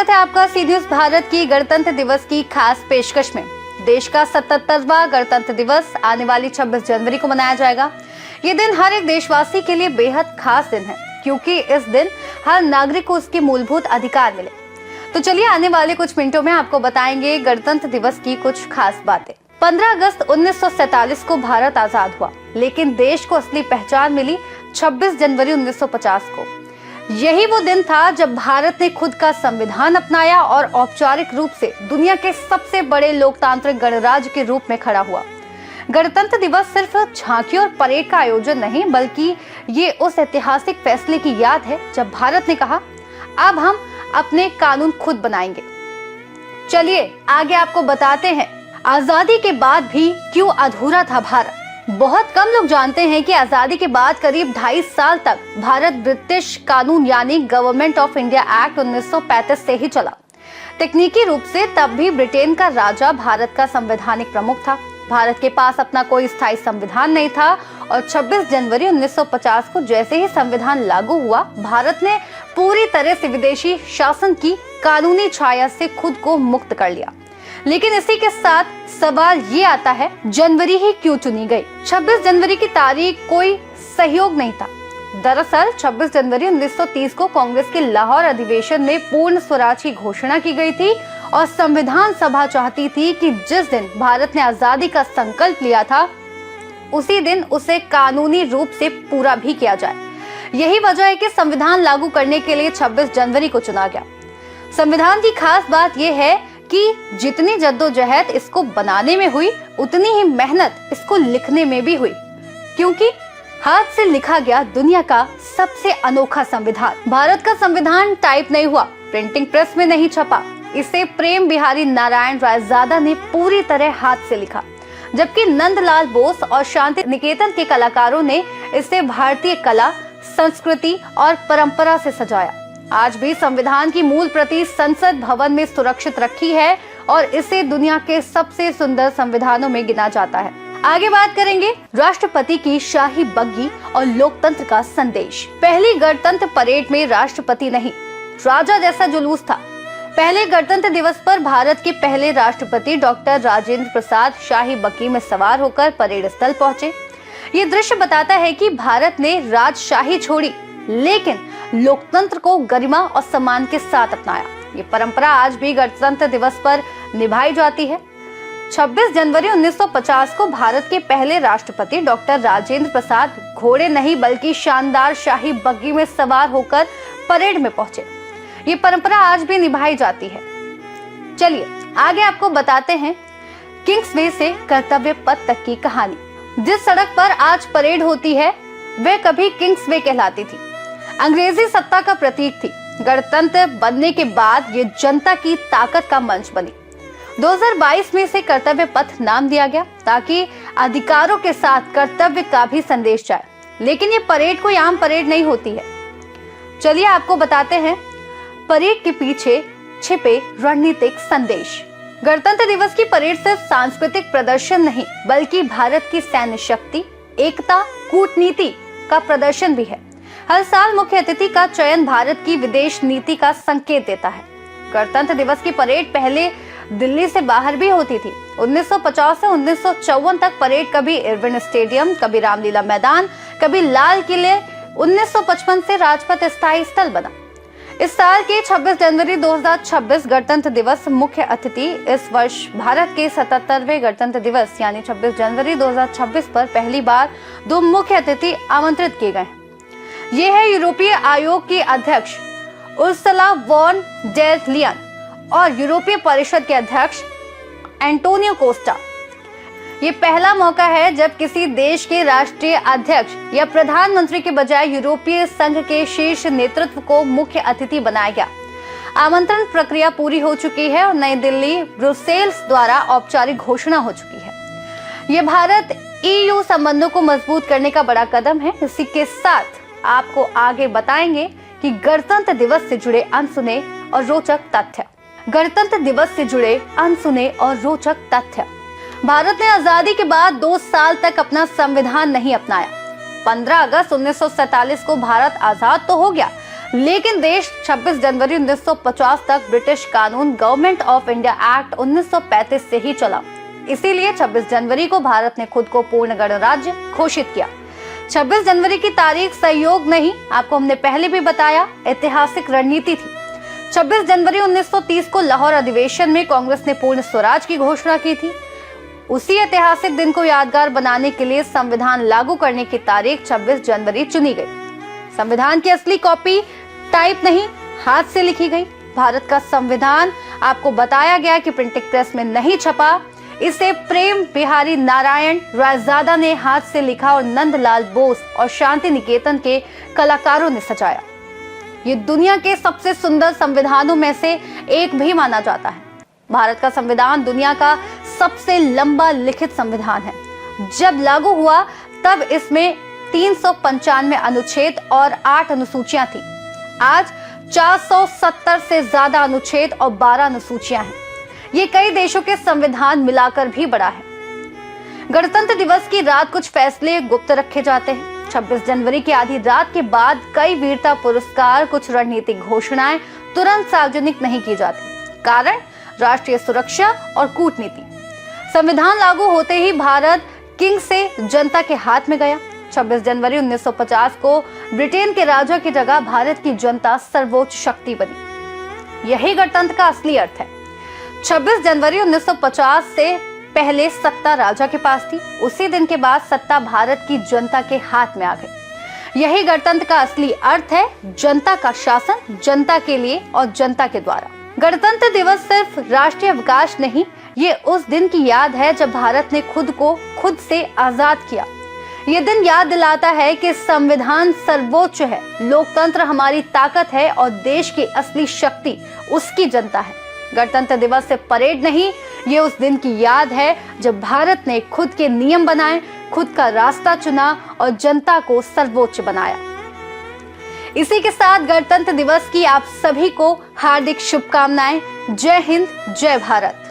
स्वागत है आपका सी न्यूज भारत की गणतंत्र दिवस की खास पेशकश में। देश का 77वां गणतंत्र दिवस आने वाली 26 जनवरी को मनाया जाएगा। ये दिन हर एक देशवासी के लिए बेहद खास दिन है, क्योंकि इस दिन हर नागरिक को उसके मूलभूत अधिकार मिले। तो चलिए आने वाले कुछ मिनटों में आपको बताएंगे गणतंत्र दिवस की कुछ खास बातें। 15 अगस्त 1947 को भारत आजाद हुआ, लेकिन देश को असली पहचान मिली 26 जनवरी 1950 को। यही वो दिन था जब भारत ने खुद का संविधान अपनाया और औपचारिक रूप से दुनिया के सबसे बड़े लोकतांत्रिक गणराज्य के रूप में खड़ा हुआ। गणतंत्र दिवस सिर्फ झांकी और परेड का आयोजन नहीं, बल्कि ये उस ऐतिहासिक फैसले की याद है जब भारत ने कहा, अब हम अपने कानून खुद बनाएंगे। चलिए आगे आपको बताते हैं, आजादी के बाद भी क्यों अधूरा था भारत। बहुत कम लोग जानते हैं कि आजादी के बाद करीब 2.5 साल तक भारत ब्रिटिश कानून यानी गवर्नमेंट ऑफ इंडिया एक्ट 1935 से ही चला। तकनीकी रूप से तब भी ब्रिटेन का राजा भारत का संवैधानिक प्रमुख था। भारत के पास अपना कोई स्थायी संविधान नहीं था और 26 जनवरी 1950 को जैसे ही संविधान लागू हुआ, भारत ने पूरी तरह से विदेशी शासन की कानूनी छाया से खुद को मुक्त कर लिया। लेकिन इसी के साथ सवाल ये आता है, जनवरी ही क्यों चुनी गई? 26 जनवरी की तारीख कोई सहयोग नहीं था। दरअसल 26 जनवरी 1930 को कांग्रेस के लाहौर अधिवेशन में पूर्ण स्वराज की घोषणा की गई थी और संविधान सभा चाहती थी कि जिस दिन भारत ने आजादी का संकल्प लिया था, उसी दिन उसे कानूनी रूप से पूरा भी किया जाए। यही वजह है कि संविधान लागू करने के लिए 26 जनवरी को चुना गया। संविधान की खास बात यह है कि जितनी जद्दोजहद इसको बनाने में हुई, उतनी ही मेहनत इसको लिखने में भी हुई, क्योंकि हाथ से लिखा गया दुनिया का सबसे अनोखा संविधान। भारत का संविधान टाइप नहीं हुआ, प्रिंटिंग प्रेस में नहीं छपा। इसे प्रेम बिहारी नारायण रायजादा ने पूरी तरह हाथ से लिखा, जबकि नंदलाल बोस और शांति निकेतन के कलाकारों ने इसे भारतीय कला, संस्कृति और परंपरा से सजाया। आज भी संविधान की मूल प्रति संसद भवन में सुरक्षित रखी है और इसे दुनिया के सबसे सुंदर संविधानों में गिना जाता है। आगे बात करेंगे राष्ट्रपति की शाही बग्गी और लोकतंत्र का संदेश। पहली गणतंत्र परेड में राष्ट्रपति नहीं, राजा जैसा जुलूस था। पहले गणतंत्र दिवस पर भारत के पहले राष्ट्रपति डॉक्टर राजेंद्र प्रसाद शाही बग्गी में सवार होकर परेड स्थल पहुंचे। ये दृश्य बताता है कि भारत ने राजशाही छोड़ी, लेकिन लोकतंत्र को गरिमा और सम्मान के साथ अपनाया। ये परंपरा आज भी गणतंत्र दिवस पर निभाई जाती है। 26 जनवरी 1950 को भारत के पहले राष्ट्रपति डॉक्टर राजेंद्र प्रसाद घोड़े नहीं बल्कि शानदार शाही बग्गी में सवार होकर परेड में पहुंचे। ये परंपरा आज भी निभाई जाती है। चलिए आगे आपको बताते हैं किंग्सवे से कर्तव्य पथ तक की कहानी। जिस सड़क पर आज परेड होती है, वह कभी किंग्सवे कहलाती थी। अंग्रेजी सत्ता का प्रतीक थी। गणतंत्र बनने के बाद ये जनता की ताकत का मंच बनी। 2022 में इसे कर्तव्य पथ नाम दिया गया, ताकि अधिकारों के साथ कर्तव्य का भी संदेश जाए। लेकिन ये परेड कोई आम परेड नहीं होती है। चलिए आपको बताते हैं परेड के पीछे छिपे रणनीतिक संदेश। गणतंत्र दिवस की परेड सिर्फ सांस्कृतिक प्रदर्शन नहीं, बल्कि भारत की सैन्य शक्ति, एकता, कूटनीति का प्रदर्शन भी है। हर साल मुख्य अतिथि का चयन भारत की विदेश नीति का संकेत देता है। गणतंत्र दिवस की परेड पहले दिल्ली से बाहर भी होती थी। 1950 से 1954 तक परेड कभी इरविन स्टेडियम, कभी रामलीला मैदान, कभी लाल किले। 1955 से राजपथ स्थायी स्थल बना। इस साल के 26 जनवरी 2026 गणतंत्र दिवस मुख्य अतिथि इस वर्ष भारत के 77वें गणतंत्र दिवस यानी 26 जनवरी 2026 पर पहली बार 2 मुख्य अतिथि आमंत्रित किए गए। ये है यूरोपीय आयोग की अध्यक्ष उर्सुला वॉन डेर लियन और यूरोपीय परिषद के अध्यक्ष एंटोनियो कोस्टा। ये पहला मौका है जब किसी देश के राष्ट्रीय अध्यक्ष या प्रधानमंत्री के बजाय यूरोपीय संघ के शीर्ष नेतृत्व को मुख्य अतिथि बनाया गया। आमंत्रण प्रक्रिया पूरी हो चुकी है और नई दिल्ली ब्रुसेल्स द्वारा औपचारिक घोषणा हो चुकी है। ये भारत EU संबंधों को मजबूत करने का बड़ा कदम है। इसी के साथ आपको आगे बताएंगे कि गणतंत्र दिवस से जुड़े अनसुने और रोचक तथ्य। गणतंत्र दिवस से जुड़े अनसुने और रोचक तथ्य। भारत ने आजादी के बाद 2 साल तक अपना संविधान नहीं अपनाया। 15 अगस्त 1947 को भारत आजाद तो हो गया, लेकिन देश 26 जनवरी 1950 तक ब्रिटिश कानून गवर्नमेंट ऑफ इंडिया एक्ट 1935 से ही चला। इसीलिए 26 जनवरी को भारत ने खुद को पूर्ण गणराज्य घोषित किया। 26 जनवरी की तारीख संयोग नहीं, आपको हमने पहले भी बताया, ऐतिहासिक रणनीति थी। 26 जनवरी 1930 को लाहौर अधिवेशन में कांग्रेस ने पूर्ण स्वराज की घोषणा की थी। उसी ऐतिहासिक दिन को यादगार बनाने के लिए संविधान लागू करने की तारीख 26 जनवरी चुनी गई। संविधान की असली कॉपी टाइप नहीं, हाथ से लिखी गई। भारत का संविधान आपको बताया गया कि प्रिंटिंग प्रेस में नहीं छपा, इसे प्रेम बिहारी नारायण रायजादा ने हाथ से लिखा और नंदलाल बोस और शांति निकेतन के कलाकारों ने सजाया। ये दुनिया के सबसे सुंदर संविधानों में से एक भी माना जाता है। भारत का संविधान दुनिया का सबसे लंबा लिखित संविधान है। जब लागू हुआ तब इसमें 395 अनुच्छेद और 8 अनुसूचियां थी। आज 470 से ज्यादा अनुच्छेद और 12 अनुसूचियां हैं। ये कई देशों के संविधान मिलाकर भी बड़ा है। गणतंत्र दिवस की रात कुछ फैसले गुप्त रखे जाते हैं। 26 जनवरी की आधी रात के बाद कई वीरता पुरस्कार, कुछ रणनीतिक घोषणाएं तुरंत सार्वजनिक नहीं की जाती। कारण राष्ट्रीय सुरक्षा और कूटनीति। संविधान लागू होते ही भारत किंग से जनता के हाथ में गया। 26 जनवरी 1950 को ब्रिटेन के राजा की जगह भारत की जनता सर्वोच्च शक्ति बनी। यही गणतंत्र का असली अर्थ है। 26 जनवरी 1950 से पहले सत्ता राजा के पास थी। उसी दिन के बाद सत्ता भारत की जनता के हाथ में आ गई। यही गणतंत्र का असली अर्थ है, जनता का शासन, जनता के लिए और जनता के द्वारा। गणतंत्र दिवस सिर्फ राष्ट्रीय अवकाश नहीं, ये उस दिन की याद है जब भारत ने खुद को खुद से आजाद किया। ये दिन याद दिलाता है कि संविधान सर्वोच्च है, लोकतंत्र हमारी ताकत है और देश की असली शक्ति उसकी जनता है। गणतंत्र दिवस से परेड नहीं, ये उस दिन की याद है जब भारत ने खुद के नियम बनाए, खुद का रास्ता चुना और जनता को सर्वोच्च बनाया। इसी के साथ गणतंत्र दिवस की आप सभी को हार्दिक शुभकामनाएं। जय हिंद, जय भारत।